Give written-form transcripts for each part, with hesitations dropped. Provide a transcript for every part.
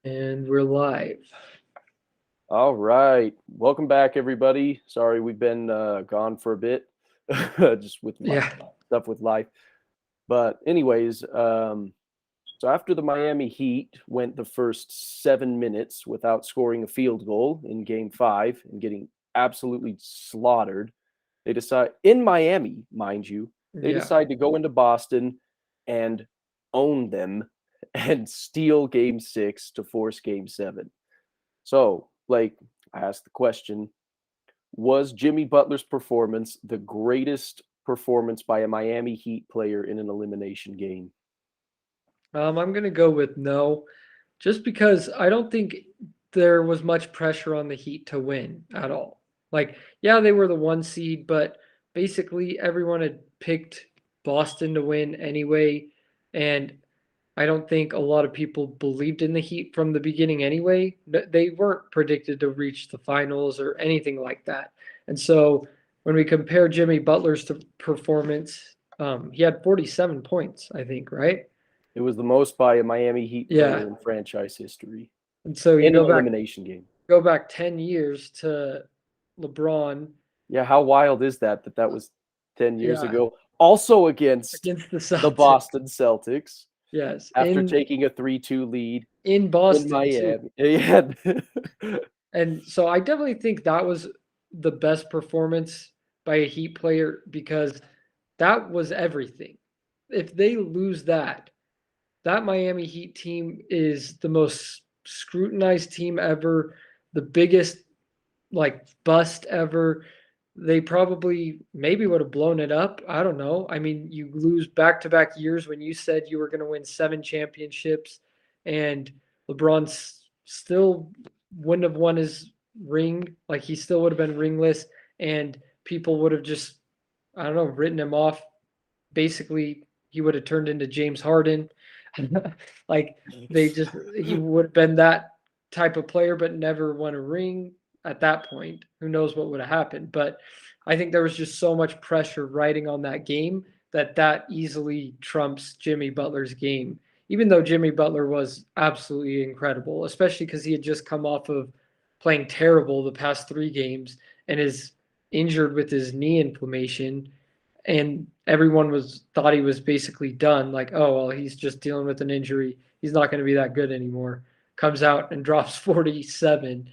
And we're live. All right. Welcome back, everybody. Sorry we've been gone for a bit, just with Yeah. stuff with life. But anyways, so after the Miami Heat went the first 7 minutes without scoring a field goal in Game 5 and getting absolutely slaughtered, they decide in Miami, mind you, they Yeah. decide to go into Boston and own them and steal Game 6 to force Game 7. So, Blake, I asked the question, was Jimmy Butler's performance the greatest performance by a Miami Heat player in an elimination game? I'm going to go with no, just because I don't think there was much pressure on the Heat to win at all. Like, yeah, they were the one seed, but basically everyone had picked Boston to win anyway. And I don't think a lot of people believed in the Heat from the beginning anyway. They weren't predicted to reach the finals or anything like that. And so when we compare Jimmy Butler's performance, he had 47 points, I think, right? It was the most by a Miami Heat Yeah. player in franchise history And so you in an elimination game. go back 10 years to LeBron, Yeah, how wild is that was 10 years yeah, ago? Also against against the the Celtics. Boston Celtics Yes, after taking a 3-2 lead in in Boston too. Miami. Yeah. And so I definitely think that was the best performance by a Heat player because that was everything. If they lose that, that Miami Heat team is the most scrutinized team ever, the biggest like bust ever. They probably maybe would have blown it up. I don't know. I mean, you lose back-to-back years when you said you were going to win 7 championships, and LeBron still wouldn't have won his ring. Like he still would have been ringless, and people would have just, I don't know, written him off. Basically, he would have turned into James Harden. Like he would have been that type of player, but never won a ring at that point. Who knows what would have happened? But I think there was just so much pressure riding on that game that easily trumps Jimmy Butler's game. Even though Jimmy Butler was absolutely incredible, especially because he had just come off of playing terrible the past 3 games and is injured with his knee inflammation, and everyone was thought he was basically done. Like, oh well, he's just dealing with an injury. He's not going to be that good anymore. Comes out and drops 47.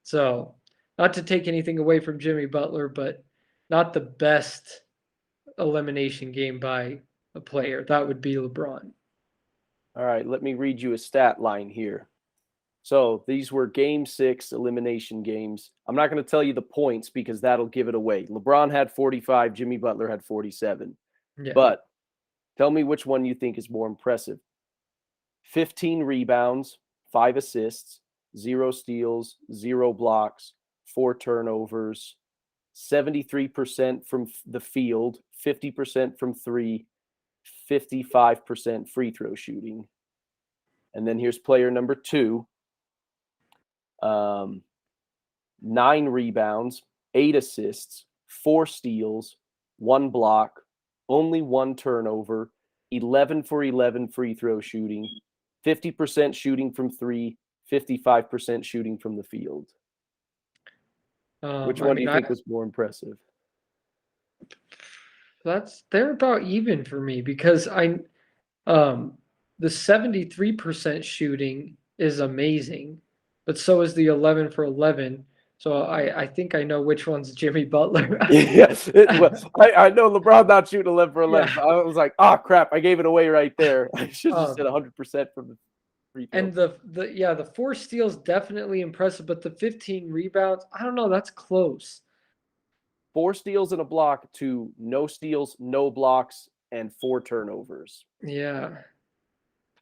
So, not to take anything away from Jimmy Butler, but not the best elimination game by a player. That would be LeBron. All right, let me read you a stat line here. So these were game 6 elimination games. I'm not going to tell you the points because that'll give it away. LeBron had 45, Jimmy Butler had 47. Yeah. But tell me which one you think is more impressive. 15 rebounds, 5 assists, 0 steals, 0 blocks, 4 turnovers, 73% from the field, 50% from 3, 55% free throw shooting. And then here's player number 2. Um, 9 rebounds, 8 assists, 4 steals, 1 block, only 1 turnover, 11 for 11 free throw shooting, 50% shooting from 3, 55% shooting from the field. Which I one do mean, you I think was more impressive? that's they're about even for me because um the 73% shooting is amazing, but so is the 11 for 11. So I think I know which one's Jimmy Butler. Yes, I know LeBron not shooting 11 for Yeah. 11. But I was like, oh crap, I gave it away right there. I should have just said Um, 100% from the free throw. and the 4 steals definitely impressive, but the 15 rebounds, I don't know, that's close. 4 steals and a block to no steals, no blocks, and 4 turnovers. Yeah.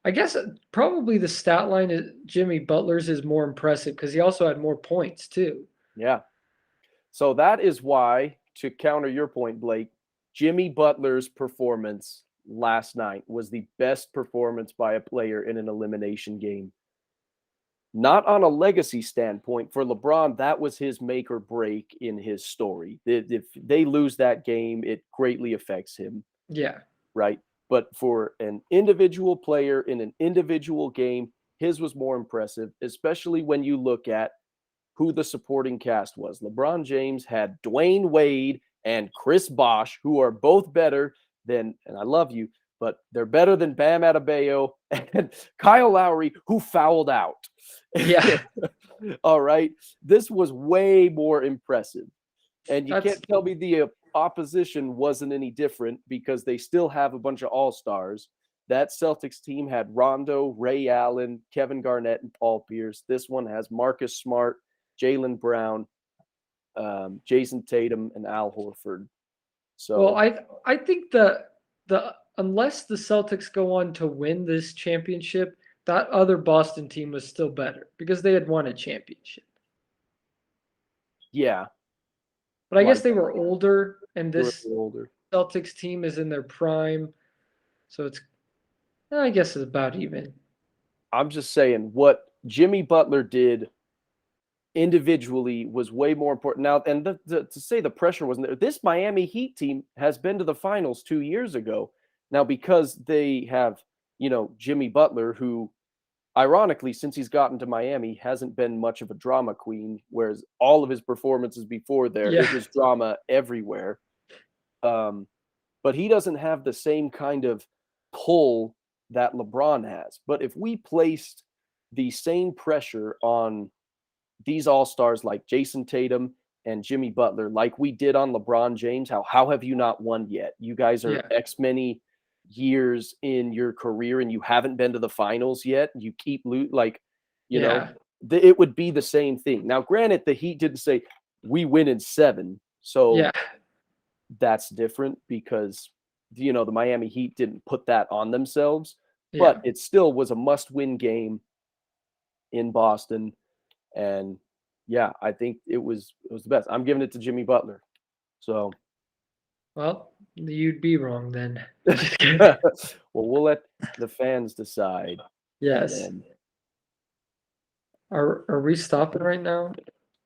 I guess probably the stat line is Jimmy Butler's is more impressive because he also had more points too. Yeah. So that is why, to counter your point, Blake, Jimmy Butler's performance last night was the best performance by a player in an elimination game. Not on a legacy standpoint. For LeBron, that was his make or break in his story. If they lose that game, it greatly affects him, Yeah. right? But for an individual player in an individual game, his was more impressive, especially when you look at who the supporting cast was. LeBron James had Dwayne Wade and Chris Bosh, who are both better than, and I love you, but they're better than Bam Adebayo and Kyle Lowry, who fouled out. Yeah. All right. This was way more impressive. And you That's can't tell me the opposition wasn't any different because they still have a bunch of all-stars. That Celtics team had Rondo, Ray Allen, Kevin Garnett, and Paul Pierce. This one has Marcus Smart, Jaylen Brown, Jason Tatum, and Al Horford. well, So I think the unless the Celtics go on to win this championship, that other Boston team was still better because they had won a championship. yeah, But I guess like they were older, and they were this older. Celtics team is in their prime, so it's I guess it's about even. I'm just saying what Jimmy Butler did individually was way more important. Now, and to say the pressure wasn't there, this Miami Heat team has been to the finals 2 years ago. Now, because they have, Jimmy Butler, who ironically, since he's gotten to Miami, hasn't been much of a drama queen, whereas all of his performances before there, Yeah. it was drama everywhere. But he doesn't have the same kind of pull that LeBron has. But if we placed the same pressure on these all-stars like Jason Tatum and Jimmy Butler, like we did on LeBron James, how have you not won yet? You guys are Yeah. X many years in your career and you haven't been to the finals yet. You keep Yeah. it would be the same thing. Now, granted, the Heat didn't say we win in 7, so Yeah. that's different because the Miami Heat didn't put that on themselves, Yeah. but it still was a must-win game in Boston. And yeah, I think it was the best. I'm giving it to Jimmy Butler. So Well, you'd be wrong then. well, we'll let the fans decide. Yes. And Are we stopping right now?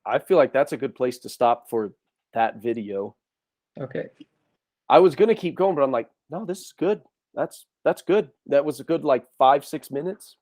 I feel like that's a good place to stop for that video. Okay. I was gonna keep going, but I'm like, no, this is good. That's good. That was a good 5-6 minutes.